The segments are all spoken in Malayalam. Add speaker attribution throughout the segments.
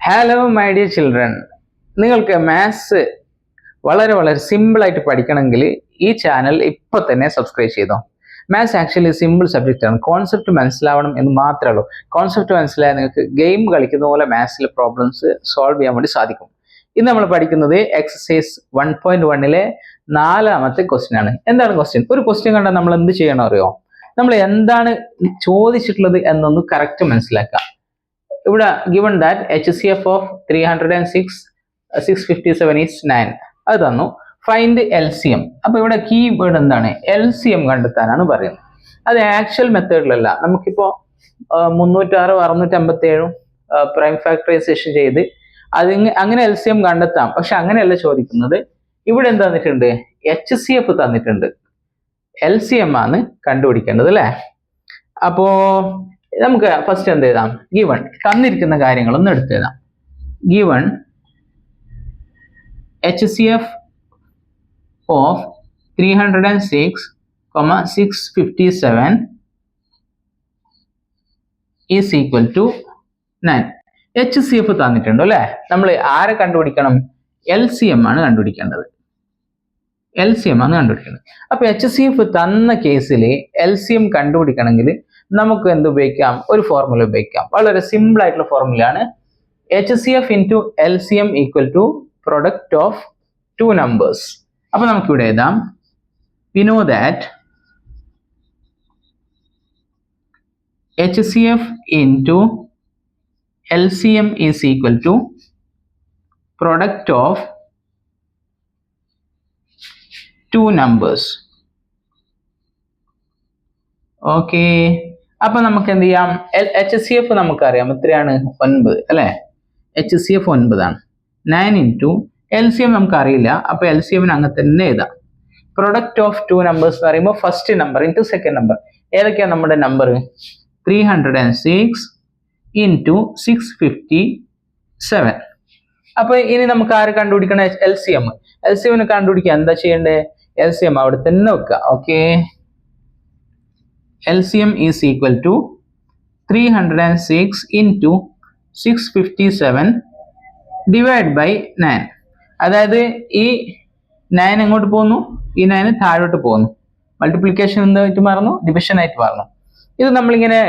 Speaker 1: ഹലോ മൈ ഡിയർ ചിൽഡ്രൻ, നിങ്ങൾക്ക് മാത്സ് വളരെ വളരെ സിമ്പിളായിട്ട് പഠിക്കണമെങ്കിൽ ഈ ചാനൽ ഇപ്പോൾ തന്നെ സബ്സ്ക്രൈബ് ചെയ്തോ. മാത്സ് ആക്ച്വലി സിമ്പിൾ സബ്ജക്റ്റ് ആണ്. കോൺസെപ്റ്റ് മനസ്സിലാവണം എന്ന് മാത്രമേ ഉള്ളൂ. കോൺസെപ്റ്റ് മനസ്സിലായാൽ നിങ്ങൾക്ക് ഗെയിം കളിക്കുന്ന പോലെ മാത്സിലെ പ്രോബ്ലംസ് സോൾവ് ചെയ്യാൻ വേണ്ടി സാധിക്കും. ഇന്ന് നമ്മൾ പഠിക്കുന്നത് എക്സസൈസ് 1.1 4ാമത്തെ ക്വസ്റ്റ്യൻ ആണ്. എന്താണ് ക്വസ്റ്റ്യൻ? ഒരു ക്വസ്റ്റ്യൻ കണ്ടാൽ നമ്മൾ എന്ത് ചെയ്യണം അറിയോ? നമ്മൾ എന്താണ് ചോദിച്ചിട്ടുള്ളത് എന്നൊന്ന് കറക്റ്റ് മനസ്സിലാക്കാം. ഇവിടെ given that HCF of 306 657 is 9 അത് തന്നു. Find LCM. അപ്പൊ ഇവിടെ കീ വേർഡ് എന്താണ്? LCM കണ്ടെത്താനാണ് പറയുന്നത്. അത് ആക്ച്വൽ മെത്തേഡിലല്ല. നമുക്കിപ്പോ 306 657 പ്രൈം ഫാക്ടറൈസേഷൻ ചെയ്ത് അങ്ങനെ LCM കണ്ടെത്താം. പക്ഷെ അങ്ങനെയല്ല ചോദിക്കുന്നത്. ഇവിടെ എന്ത് തന്നിട്ടുണ്ട്? HCF തന്നിട്ടുണ്ട്. LCM ആണ് കണ്ടുപിടിക്കേണ്ടത് അല്ലേ? അപ്പോ നമുക്ക് ഫസ്റ്റ് എന്ത് എഴുതാം? ഗിവൺ തന്നിരിക്കുന്ന കാര്യങ്ങളൊന്നും എടുത്ത് എഴുതാം. Given HCF of 306, 657 is equal to 9. HCF തന്നിട്ടുണ്ട് അല്ലേ? നമ്മൾ ആരെ കണ്ടുപിടിക്കണം? LCM ആണ് കണ്ടുപിടിക്കേണ്ടത്. LCM ആണ് കണ്ടുപിടിക്കേണ്ടത്. അപ്പൊ HCF തന്ന കേസിൽ LCM കണ്ടുപിടിക്കണമെങ്കിൽ നമുക്ക് എന്ത് ഉപയോഗിക്കാം? ഒരു ഫോർമുല ഉപയോഗിക്കാം. വളരെ സിമ്പിൾ ആയിട്ടുള്ള ഫോർമുലയാണ്. HCF into LCM equal to product of two numbers. അപ്പൊ നമുക്ക് ഇവിടെ എഴുതാം. we know that HCF into LCM is equal to product of two numbers. Okay, അപ്പൊ നമുക്ക് എന്ത് ചെയ്യാം? HCF നമുക്കറിയാം എത്രയാണ്? 9 അല്ലെ? HCF 9 ആണ്. 9 ഇൻറ്റു LCM നമുക്കറിയില്ല. അപ്പൊ LCM അങ്ങനെ തന്നെ എഴുതാം. പ്രൊഡക്റ്റ് ഓഫ് ടു നമ്പേഴ്സ് എന്ന് പറയുമ്പോൾ first number into second number. ഏതൊക്കെയാണ് നമ്മുടെ നമ്പർ? 306 ഇൻറ്റു 657. അപ്പൊ ഇനി നമുക്ക് ആര് കണ്ടുപിടിക്കണം? LCM. LCM കണ്ടുപിടിക്കാൻ എന്താ ചെയ്യേണ്ടത്? LCM അവിടെ തന്നെ വെക്കുക. Okay, LCM is equal to 306 into 657 divided by 9. അതായത് ഈ 9 എങ്ങോട്ട് പോകുന്നു? ഈ 9 താഴോട്ട് പോകുന്നു. മൾട്ടിപ്ലിക്കേഷൻ എന്തായിട്ട് മാറുന്നു? ഡിവിഷൻ ആയിട്ട് മാറുന്നു. ഇത് നമ്മളിങ്ങനെ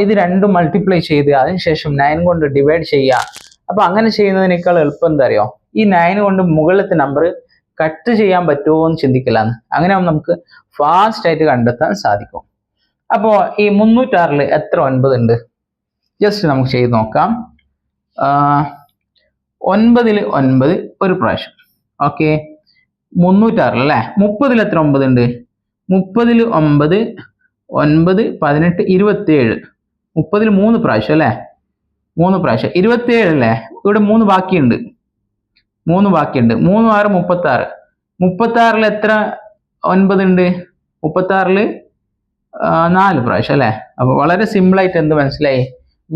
Speaker 1: ഇത് രണ്ടും മൾട്ടിപ്ലൈ ചെയ്ത് അതിനുശേഷം 9 കൊണ്ട് ഡിവൈഡ് ചെയ്യുക. അപ്പൊ അങ്ങനെ ചെയ്യുന്നതിനേക്കാൾ എളുപ്പം എന്താ അറിയോ? ഈ 9 കൊണ്ട് മുകളിലത്തെ നമ്പർ കട്ട് ചെയ്യാൻ പറ്റുമോ എന്ന് ചിന്തിക്കലാണ്. അങ്ങനെ നമുക്ക് ഫാസ്റ്റ് ആയിട്ട് കണ്ടെത്താൻ സാധിക്കും. അപ്പോ ഈ 306 എത്ര 9 ഉണ്ട്? ജസ്റ്റ് നമുക്ക് ചെയ്ത് നോക്കാം. 9 9 ഒരു പ്രാവശ്യം. ഓക്കെ, 306 അല്ലേ? 30 എത്ര 9 ഉണ്ട്? 30 9 9 18 27. 30 3 പ്രാവശ്യം അല്ലേ? 3 പ്രാവശ്യം. 27 അല്ലേ? ഇവിടെ 3 ബാക്കിയുണ്ട്. 3 ബാക്കിയുണ്ട്. 3 6 36. 36 എത്ര 9 ഉണ്ട്? 36 4 പ്രാവശ്യം അല്ലെ? അപ്പൊ വളരെ സിമ്പിൾ ആയിട്ട് എന്ത് മനസ്സിലായി?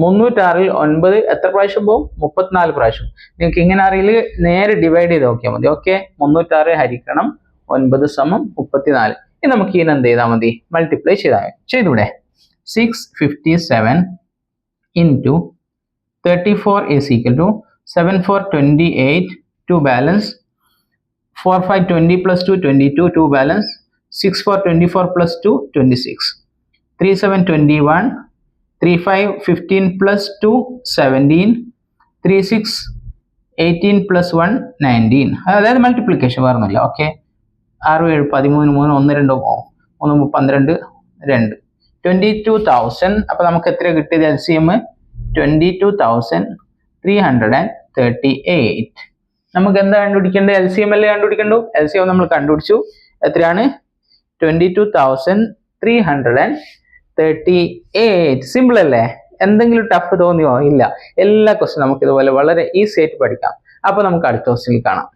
Speaker 1: 306 9 എത്ര പ്രാവശ്യം പോകും? 34 പ്രാവശ്യം. നിങ്ങൾക്ക് ഇങ്ങനെ അറിയില്ല, നേരെ ഡിവൈഡ് ചെയ്ത് നോക്കിയാൽ മതി. ഓക്കെ, 306 ഹരിക്കണം 9 സമം 34. ഇനി നമുക്ക് ഇതിനെ എന്ത് ചെയ്താൽ മതി? മൾട്ടിപ്ലൈ ചെയ്തൂടെ? 657 into 34 is equal to 7 4 28 2 balance 4 5 20 plus 2 22 2 balance 6 4 24 plus 2 26 3 7 21 3 5 15 plus 2 17 3 6 18 plus 1 19. അതായത് മൾട്ടിപ്ലിക്കേഷൻ പറഞ്ഞില്ല. ഓക്കെ, 6 7 13 3 1 2 3 12 2 22,000. അപ്പൊ നമുക്ക് എത്ര കിട്ടിയത്? LCM 22,338. നമുക്ക് എന്താ കണ്ടുപിടിക്കേണ്ടത്? LCM അല്ലേ കണ്ടുപിടിക്കണ്ടു? LCM നമ്മൾ കണ്ടുപിടിച്ചു. എത്രയാണ്? 22,338. സിമ്പിൾ അല്ലേ? എന്തെങ്കിലും ടഫ് തോന്നിയോ? ഇല്ല. എല്ലാ ക്വസ്റ്റ്യൻ നമുക്ക് ഇതുപോലെ വളരെ ഈസി ആയിട്ട് പഠിക്കാം. അപ്പൊ നമുക്ക് അടുത്ത ക്വസ്റ്റ്യനിൽ കാണാം.